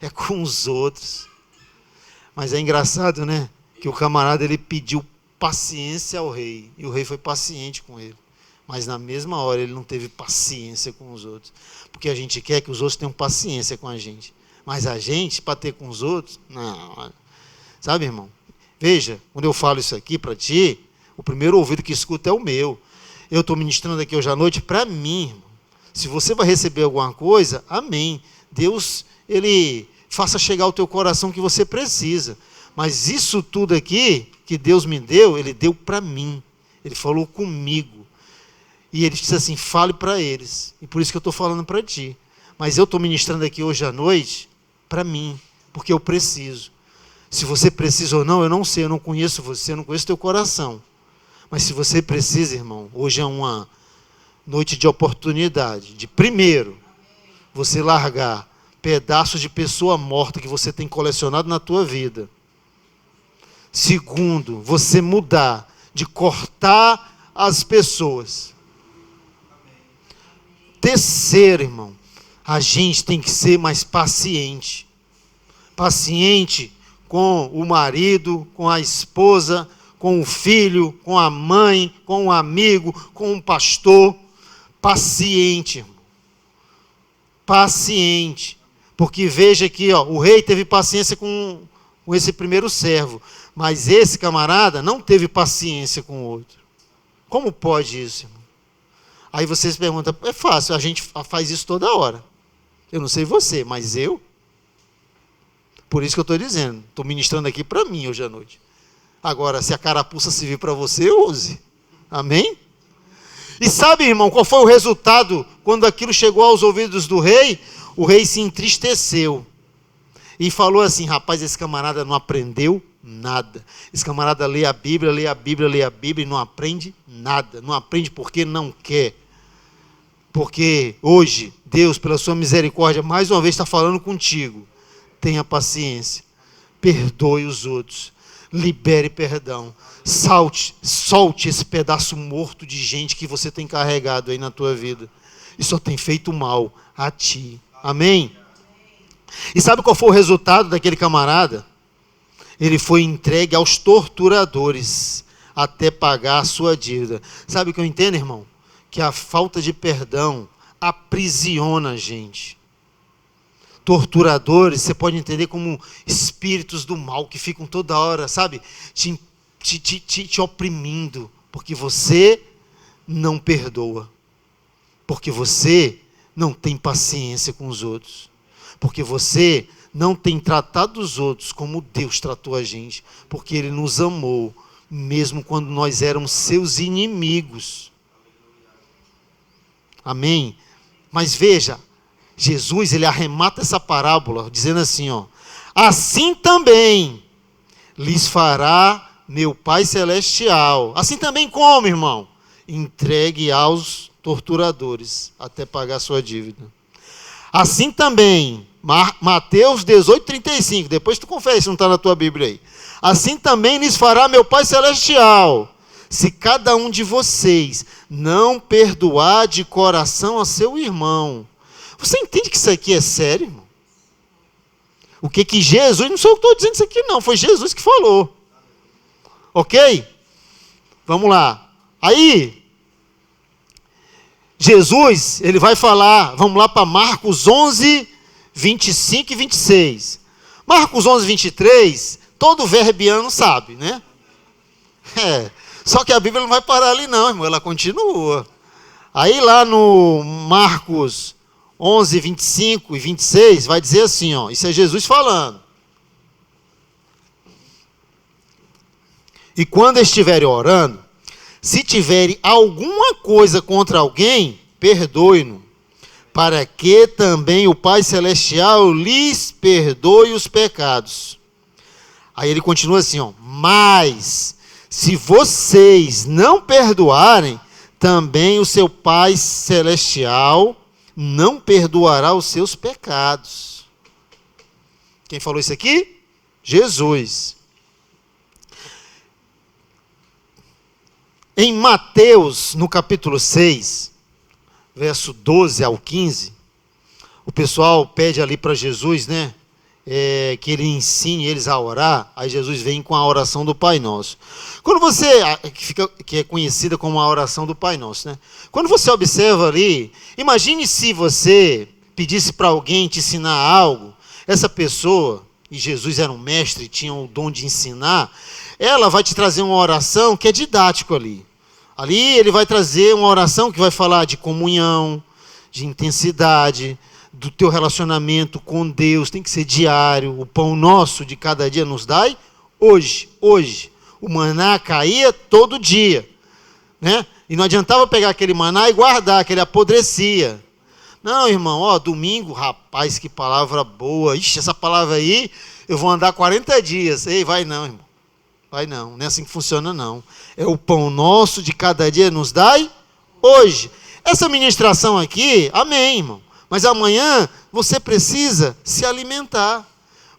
é com os outros. Mas é engraçado, né? Que o camarada ele pediu paciência ao rei, e o rei foi paciente com ele. Mas na mesma hora ele não teve paciência com os outros. Porque a gente quer que os outros tenham paciência com a gente. Mas a gente, para ter com os outros, não. Sabe, irmão? Veja, quando eu falo isso aqui para ti, o primeiro ouvido que escuta é o meu. Eu estou ministrando aqui hoje à noite para mim, irmão. Se você vai receber alguma coisa, amém. Deus, ele faça chegar ao teu coração o que você precisa. Mas isso tudo aqui que Deus me deu, ele deu para mim. Ele falou comigo. E ele disse assim: fale para eles. E por isso que eu estou falando para ti. Mas eu estou ministrando aqui hoje à noite para mim, porque eu preciso. Se você precisa ou não, eu não sei, eu não conheço você, eu não conheço teu coração. Mas se você precisa, irmão, hoje é uma noite de oportunidade, de primeiro, você largar pedaços de pessoa morta que você tem colecionado na tua vida. Segundo, você mudar de cortar as pessoas. Terceiro, irmão, a gente tem que ser mais paciente. Paciente com o marido, com a esposa, com o filho, com a mãe, com o amigo, com o pastor. Paciente, irmão. paciente. Porque veja aqui, ó, o rei teve paciência com esse primeiro servo, mas esse camarada não teve paciência com o outro. Como pode isso, irmão? Aí vocês perguntam, é fácil, a gente faz isso toda hora. Eu não sei você, mas eu. Por isso que eu estou dizendo, estou ministrando aqui para mim hoje à noite. Agora, se a carapuça servir para você, use. Amém? E sabe, irmão, qual foi o resultado quando aquilo chegou aos ouvidos do rei? O rei se entristeceu e falou assim, rapaz, esse camarada não aprendeu nada. Esse camarada lê a Bíblia, lê a Bíblia, lê a Bíblia e não aprende nada. Não aprende porque não quer. Porque hoje, Deus, pela sua misericórdia, mais uma vez está falando contigo. Tenha paciência. Perdoe os outros. Libere perdão. Solte esse pedaço morto de gente que você tem carregado aí na tua vida. E só tem feito mal a ti. Amém? E sabe qual foi o resultado daquele camarada? Ele foi entregue aos torturadores até pagar a sua dívida. Sabe o que eu entendo, irmão? Que a falta de perdão aprisiona a gente. Torturadores, você pode entender como espíritos do mal que ficam toda hora, sabe, te oprimindo, porque você não perdoa, porque você não tem paciência com os outros, porque você não tem tratado os outros como Deus tratou a gente, porque Ele nos amou, mesmo quando nós éramos seus inimigos. Amém? Mas veja, Jesus, ele arremata essa parábola, dizendo assim, ó, assim também lhes fará meu Pai Celestial. Assim também como, irmão? Entregue aos torturadores, até pagar sua dívida. Assim também, Mateus 18:35, depois tu confere se não está na tua Bíblia aí. Assim também lhes fará meu Pai Celestial, se cada um de vocês não perdoar de coração a seu irmão. Você entende que isso aqui é sério, irmão? O que Jesus, não sou eu que estou dizendo isso aqui não, foi Jesus que falou. Ok? Vamos lá. Aí, Jesus, ele vai falar, vamos lá para Marcos 11, 25 e 26. Marcos 11, 23, todo verbiano sabe, né? Só que a Bíblia não vai parar ali não, irmão, ela continua. Aí lá no Marcos 11, 25 e 26, vai dizer assim, ó, isso é Jesus falando. E quando estiverem orando, se tiverem alguma coisa contra alguém, perdoe-no, para que também o Pai Celestial lhes perdoe os pecados. Aí ele continua assim, ó, mas se vocês não perdoarem, também o seu Pai Celestial não perdoará os seus pecados. Quem falou isso aqui? Jesus. Em Mateus, no capítulo 6, verso 12 ao 15, o pessoal pede ali para Jesus, né? Que ele ensine eles a orar. Aí Jesus vem com a oração do Pai Nosso. Quando você, que é conhecida como a oração do Pai Nosso, né? Quando você observa ali, imagine se você pedisse para alguém te ensinar algo, essa pessoa, e Jesus era um mestre, tinha o dom de ensinar, ela vai te trazer uma oração que é didático ali. Ali ele vai trazer uma oração que vai falar de comunhão, de intensidade, do teu relacionamento com Deus, tem que ser diário. O pão nosso de cada dia nos dai hoje. O maná caía todo dia, né? E não adiantava pegar aquele maná e guardar, que ele apodrecia. Não, irmão, ó, domingo, rapaz, que palavra boa. Ixi, essa palavra aí, eu vou andar 40 dias. Ei, vai não, irmão. Vai não, não é assim que funciona não. É o pão nosso de cada dia nos dai hoje. Essa ministração aqui, amém, irmão. Mas amanhã você precisa se alimentar.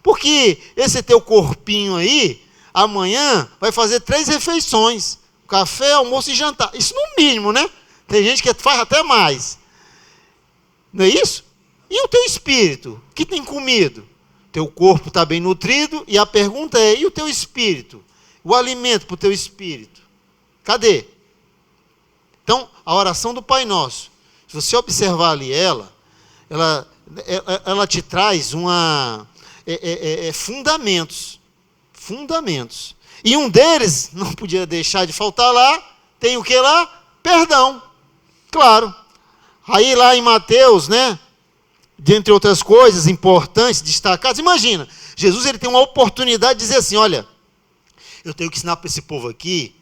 Porque esse teu corpinho aí, amanhã vai fazer 3 refeições. Café, almoço e jantar. Isso no mínimo, né? Tem gente que faz até mais. Não é isso? E o teu espírito? O que tem comido? Teu corpo está bem nutrido. E a pergunta é, e o teu espírito? O alimento para o teu espírito? Cadê? Então, a oração do Pai Nosso. Se você observar ali ela ela te traz fundamentos. Fundamentos. E um deles, não podia deixar de faltar lá, tem o que lá? Perdão. Claro. Aí lá em Mateus, né? Dentre outras coisas importantes, destacadas, imagina, Jesus ele tem uma oportunidade de dizer assim, olha, eu tenho que ensinar para esse povo aqui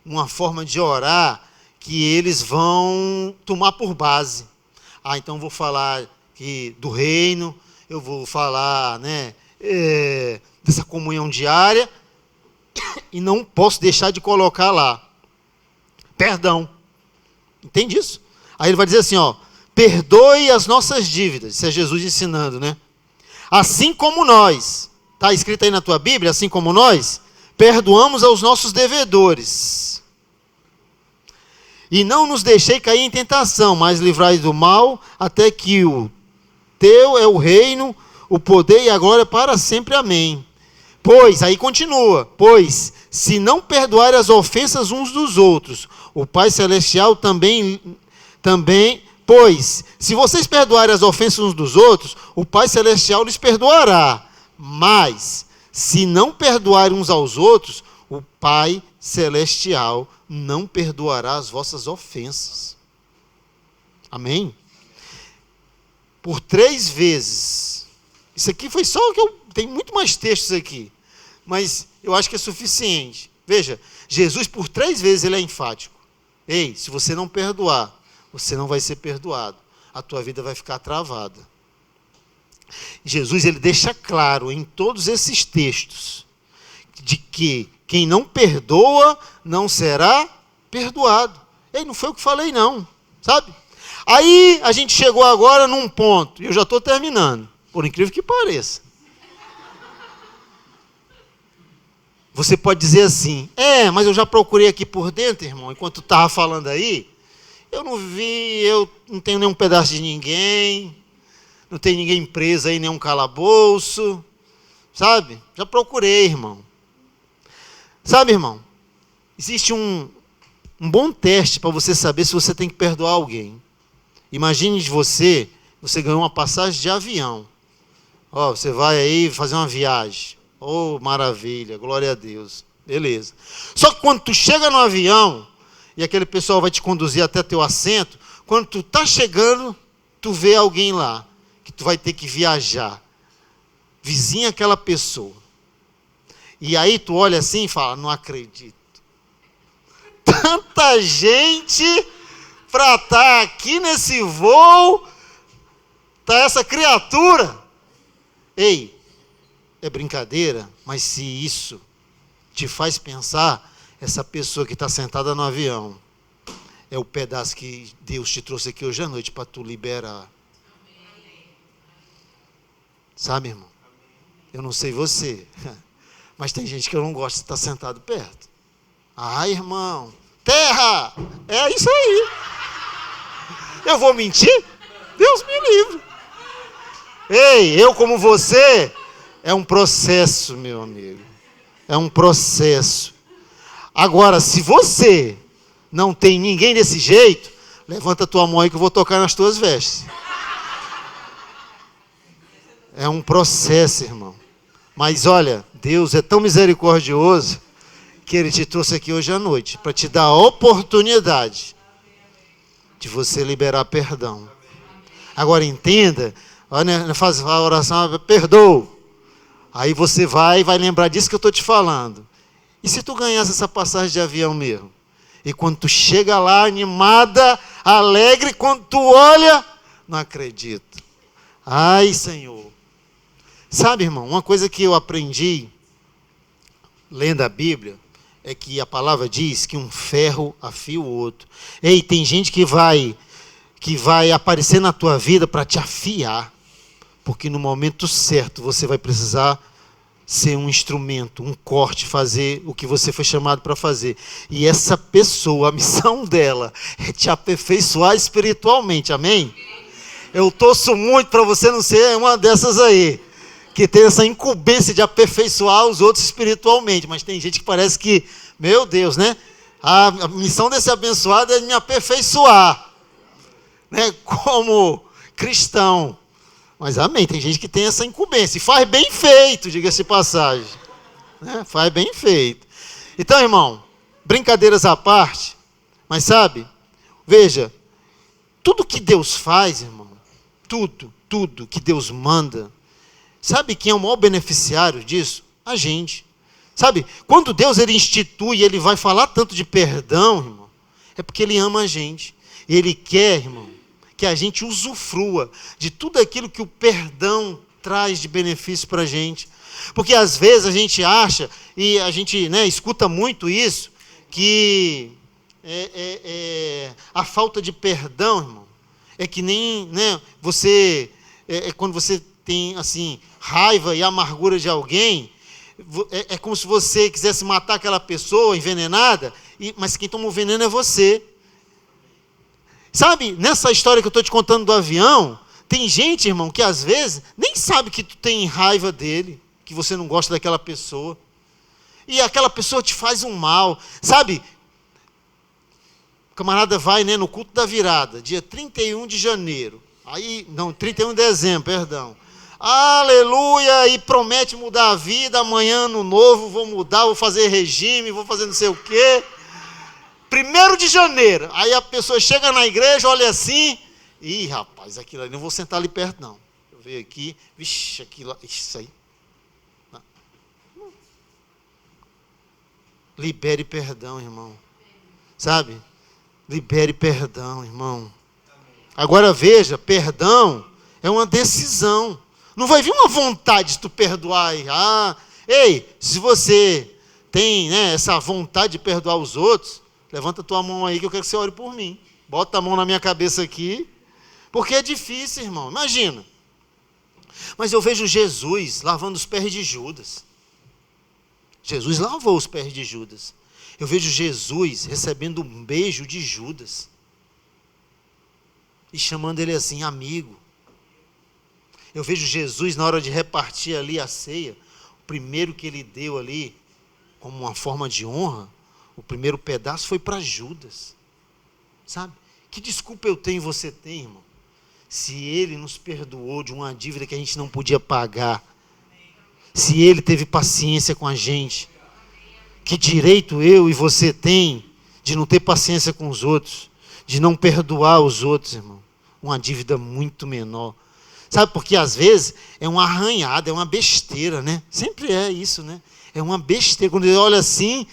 uma forma de orar que eles vão tomar por base. Então eu vou falar do reino, eu vou falar, né, dessa comunhão diária, e não posso deixar de colocar lá perdão. Entende isso? Aí ele vai dizer assim, ó, perdoe as nossas dívidas. Isso é Jesus ensinando, né? Assim como nós, está escrito aí na tua Bíblia, assim como nós, perdoamos aos nossos devedores. E não nos deixei cair em tentação, mas livrai do mal, até que o teu é o reino, o poder e a glória para sempre. Amém. Pois, aí continua, pois, se não perdoar as ofensas uns dos outros, o Pai Celestial também, pois, se vocês perdoarem as ofensas uns dos outros, o Pai Celestial lhes perdoará. Mas, se não perdoarem uns aos outros, o Pai Celestial não perdoará as vossas ofensas. Amém? Por 3 vezes. Isso aqui foi só o que tem muito mais textos aqui, mas eu acho que é suficiente. Veja, Jesus por 3 vezes ele é enfático. Ei, se você não perdoar, você não vai ser perdoado. A tua vida vai ficar travada. Jesus ele deixa claro em todos esses textos de que quem não perdoa não será perdoado. Ei, não foi o que falei não, sabe? Aí a gente chegou agora num ponto, e eu já estou terminando, por incrível que pareça. Você pode dizer assim, mas eu já procurei aqui por dentro, irmão, enquanto tu estava falando aí, eu não tenho nenhum pedaço de ninguém, não tem ninguém preso aí, nenhum calabouço, sabe? Já procurei, irmão. Sabe, irmão, existe um bom teste para você saber se você tem que perdoar alguém. Imagine você ganhou uma passagem de avião. Você vai aí fazer uma viagem. Maravilha, glória a Deus. Beleza. Só que quando tu chega no avião, e aquele pessoal vai te conduzir até teu assento, quando tu está chegando, tu vê alguém lá, que tu vai ter que viajar. Vizinha aquela pessoa. E aí tu olha assim e fala, não acredito. Tanta gente para estar aqui nesse voo, tá essa criatura. Ei, é brincadeira, mas se isso te faz pensar, essa pessoa que está sentada no avião, é o pedaço que Deus te trouxe aqui hoje à noite para tu liberar. Sabe, irmão? Eu não sei você, mas tem gente que eu não gosto de estar sentado perto. Irmão, terra! É isso aí. Eu vou mentir? Deus me livre. Ei, eu como você, é um processo, meu amigo. É um processo. Agora, se você não tem ninguém desse jeito, levanta a tua mão aí que eu vou tocar nas tuas vestes. É um processo, irmão. Mas olha, Deus é tão misericordioso que Ele te trouxe aqui hoje à noite para te dar a oportunidade de você liberar perdão. Agora entenda, faz a oração, perdoa. Aí você vai lembrar disso que eu estou te falando. E se tu ganhasse essa passagem de avião mesmo? E quando tu chega lá animada, alegre, quando tu olha, não acredito. Ai, Senhor. Sabe, irmão, uma coisa que eu aprendi lendo a Bíblia é que a palavra diz que um ferro afia o outro. Ei, tem gente que vai aparecer na tua vida para te afiar, porque no momento certo você vai precisar ser um instrumento, um corte, fazer o que você foi chamado para fazer. E essa pessoa, a missão dela é te aperfeiçoar espiritualmente, amém? Eu torço muito para você não ser uma dessas aí, que tem essa incumbência de aperfeiçoar os outros espiritualmente, mas tem gente que parece que, meu Deus, né? A missão desse abençoado é me aperfeiçoar, né? Como cristão, Mas amém, tem gente que tem essa incumbência. E faz bem feito, diga-se de passagem. Né? Faz bem feito. Então, irmão, brincadeiras à parte, mas sabe, veja, tudo que Deus faz, irmão, tudo que Deus manda, sabe quem é o maior beneficiário disso? A gente. Sabe, quando Deus ele institui, ele vai falar tanto de perdão, irmão, é porque ele ama a gente. E ele quer, irmão, que a gente usufrua de tudo aquilo que o perdão traz de benefício para a gente. Porque às vezes a gente acha, e a gente, né, escuta muito isso, que a falta de perdão, irmão, é que nem, né, você, quando você tem assim, raiva e amargura de alguém, é como se você quisesse matar aquela pessoa envenenada, mas quem toma o veneno é você. Sabe, nessa história que eu estou te contando do avião, tem gente, irmão, que às vezes nem sabe que tu tem raiva dele, que você não gosta daquela pessoa. E aquela pessoa te faz um mal. Sabe, o camarada vai, né, no culto da virada, dia 31 de janeiro. Aí, não, 31 de dezembro, perdão. Aleluia, e promete mudar a vida, amanhã ano novo, vou mudar, vou fazer regime, vou fazer não sei o quê. 1º de janeiro, aí a pessoa chega na igreja, olha assim, ih, rapaz, aquilo ali, não vou sentar ali perto não. Eu vejo aqui, vixe, aquilo, isso aí. Não. Libere perdão, irmão. Sabe? Libere perdão, irmão. Agora veja, perdão é uma decisão. Não vai vir uma vontade de tu perdoar. Ei, se você tem, né, essa vontade de perdoar os outros, levanta a tua mão aí que eu quero que você ore por mim. Bota a mão na minha cabeça aqui, porque é difícil, irmão. Imagina. Mas eu vejo Jesus lavando os pés de Judas. Jesus lavou os pés de Judas. Eu vejo Jesus recebendo um beijo de Judas. E chamando ele assim, amigo. Eu vejo Jesus na hora de repartir ali a ceia, o primeiro que ele deu ali, como uma forma de honra, o primeiro pedaço foi para Judas. Sabe? Que desculpa eu tenho e você tem, irmão? Se ele nos perdoou de uma dívida que a gente não podia pagar. Se ele teve paciência com a gente. Que direito eu e você tem de não ter paciência com os outros? De não perdoar os outros, irmão? Uma dívida muito menor. Sabe, porque às vezes é uma arranhada, é uma besteira, né? Sempre é isso, né? É uma besteira. Quando ele olha assim,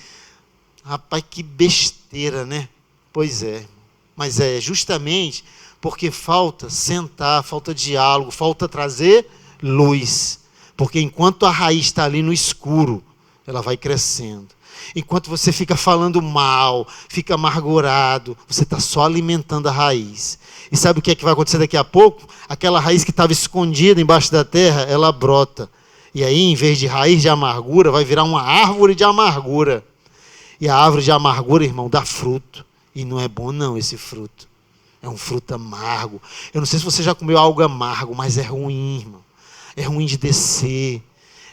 rapaz, que besteira, né? Pois é. Mas é justamente porque falta sentar, falta diálogo, falta trazer luz. Porque enquanto a raiz está ali no escuro, ela vai crescendo. Enquanto você fica falando mal, fica amargurado, você está só alimentando a raiz. E sabe o que é que vai acontecer daqui a pouco? Aquela raiz que estava escondida embaixo da terra, ela brota. E aí, em vez de raiz de amargura, vai virar uma árvore de amargura. E a árvore de amargura, irmão, dá fruto. E não é bom não esse fruto. É um fruto amargo. Eu não sei se você já comeu algo amargo, mas é ruim, irmão. É ruim de descer.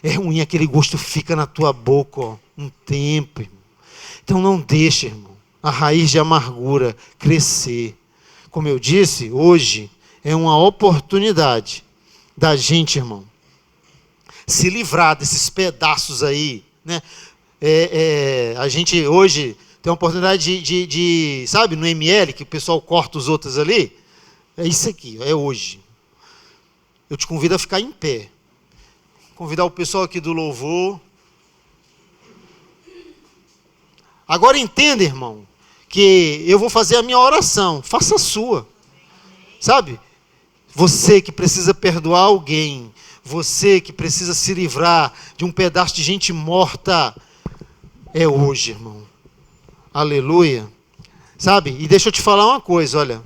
É ruim, aquele gosto fica na tua boca, ó, um tempo, irmão. Então não deixe, irmão, a raiz de amargura crescer. Como eu disse, hoje é uma oportunidade da gente, irmão, se livrar desses pedaços aí, né? A gente hoje tem a oportunidade de, sabe, no ML, que o pessoal corta os outros ali, é isso aqui, é hoje. Eu te convido a ficar em pé. Convidar o pessoal aqui do louvor. Agora entenda, irmão, que eu vou fazer a minha oração, faça a sua. Sabe? Você que precisa perdoar alguém, você que precisa se livrar de um pedaço de gente morta, é hoje, irmão. Aleluia. Sabe? E deixa eu te falar uma coisa, olha.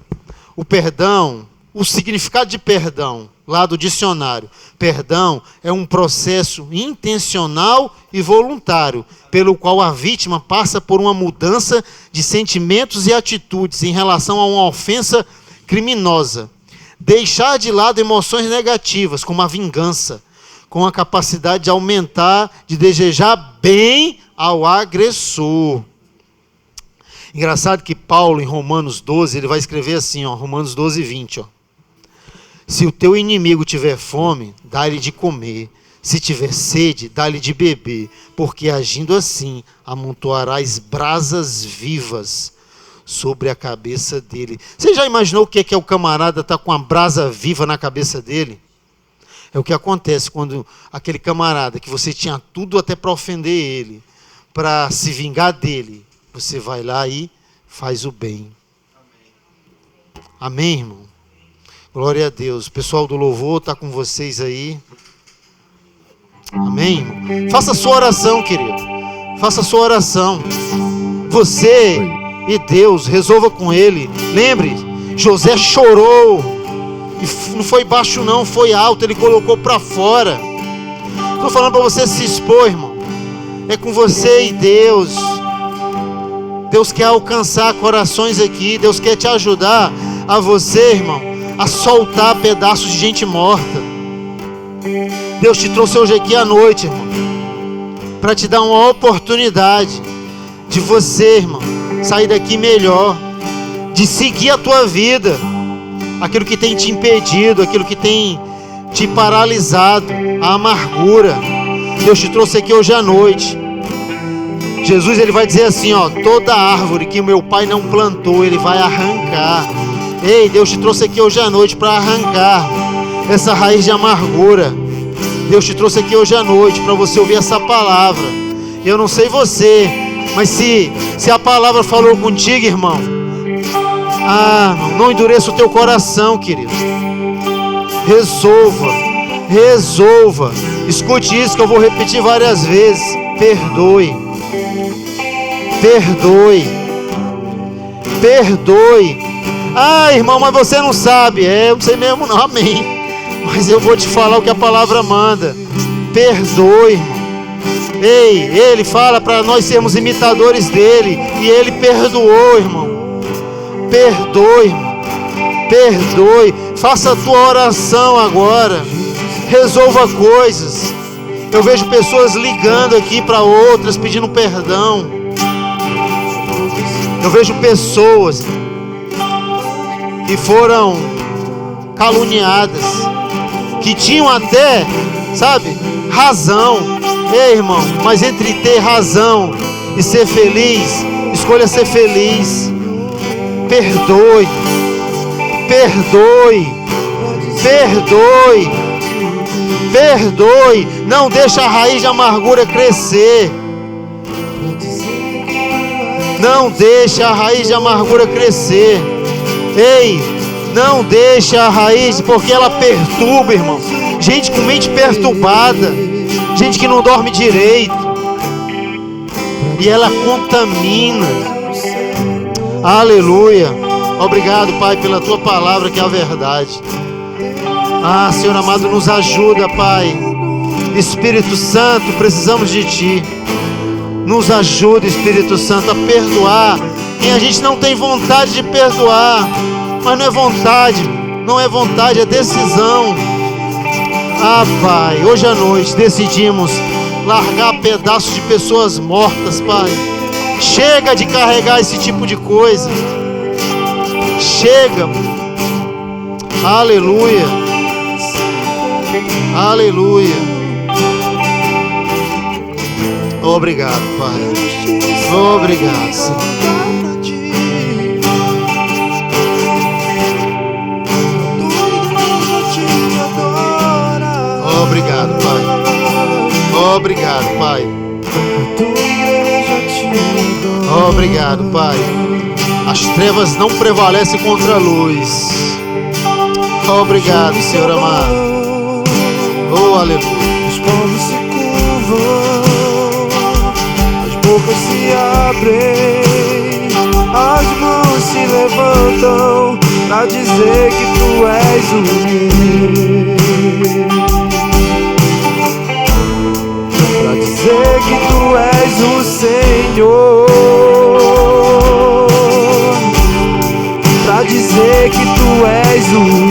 O perdão, o significado de perdão, lá do dicionário. Perdão é um processo intencional e voluntário, pelo qual a vítima passa por uma mudança de sentimentos e atitudes em relação a uma ofensa criminosa. Deixar de lado emoções negativas, como a vingança, com a capacidade de aumentar, de desejar bem ao agressor. Engraçado que Paulo, em Romanos 12, ele vai escrever assim, ó, Romanos 12, 20, ó. Se o teu inimigo tiver fome, dá-lhe de comer. Se tiver sede, dá-lhe de beber. Porque agindo assim, amontoarás brasas vivas sobre a cabeça dele. Você já imaginou o que é o camarada estar com a brasa viva na cabeça dele? É o que acontece quando aquele camarada que você tinha tudo até para ofender ele, para se vingar dele, você vai lá e faz o bem. Amém, irmão? Glória a Deus. O pessoal do louvor está com vocês aí. Amém, irmão? Faça a sua oração, querido. Faça a sua oração. Você e Deus, resolva com ele. Lembre, José chorou. E não foi baixo não, foi alto. Ele colocou para fora. Estou falando para você se expor, irmão. É com você e Deus. Deus quer alcançar corações aqui. Deus quer te ajudar a você, irmão, a soltar pedaços de gente morta. Deus te trouxe hoje aqui à noite, irmão, para te dar uma oportunidade de você, irmão, sair daqui melhor, de seguir a tua vida, aquilo que tem te impedido, aquilo que tem te paralisado, a amargura. Deus te trouxe aqui hoje à noite. Jesus, ele vai dizer assim, ó: toda árvore que o meu pai não plantou, ele vai arrancar. Ei, Deus te trouxe aqui hoje à noite para arrancar essa raiz de amargura. Deus te trouxe aqui hoje à noite para você ouvir essa palavra. Eu não sei você, mas se a palavra falou contigo, irmão, não endureça o teu coração, querido. Resolva. Escute isso que eu vou repetir várias vezes. Perdoe. Irmão, mas você não sabe. Eu não sei mesmo não, amém. Mas eu vou te falar o que a palavra manda. Perdoe, irmão. Ei, ele fala para nós sermos imitadores dele. E ele perdoou, irmão. Perdoe, irmão. Perdoe. Faça a tua oração agora. Resolva coisas. Eu vejo pessoas ligando aqui para outras, pedindo perdão. Eu vejo pessoas que foram caluniadas, que tinham até, razão. Ei, irmão, mas entre ter razão e ser feliz, escolha ser feliz. Perdoe. Não deixa a raiz de amargura crescer. Não deixa a raiz de amargura crescer. Ei, não deixa a raiz, porque ela perturba, irmão. Gente com mente perturbada, gente que não dorme direito, e ela contamina. Aleluia. Obrigado, Pai, pela tua palavra que é a verdade. Senhor amado, nos ajuda, Pai. Espírito Santo, precisamos de Ti. Nos ajuda, Espírito Santo, a perdoar quem a gente não tem vontade de perdoar. Mas não é vontade, é decisão. Pai, hoje à noite decidimos largar pedaços de pessoas mortas, Pai. Chega de carregar esse tipo de coisa. Chega. Aleluia. Obrigado, Pai. Obrigado, Senhor. Obrigado, Pai. Obrigado, Pai. Obrigado, Pai. As trevas não prevalecem contra a luz. Obrigado, Senhor amado. Aleluia. Os povos se curvam, as bocas se abrem, as mãos se levantam pra dizer que Tu és o Rei, pra dizer que Tu és o Senhor, pra dizer que Tu és o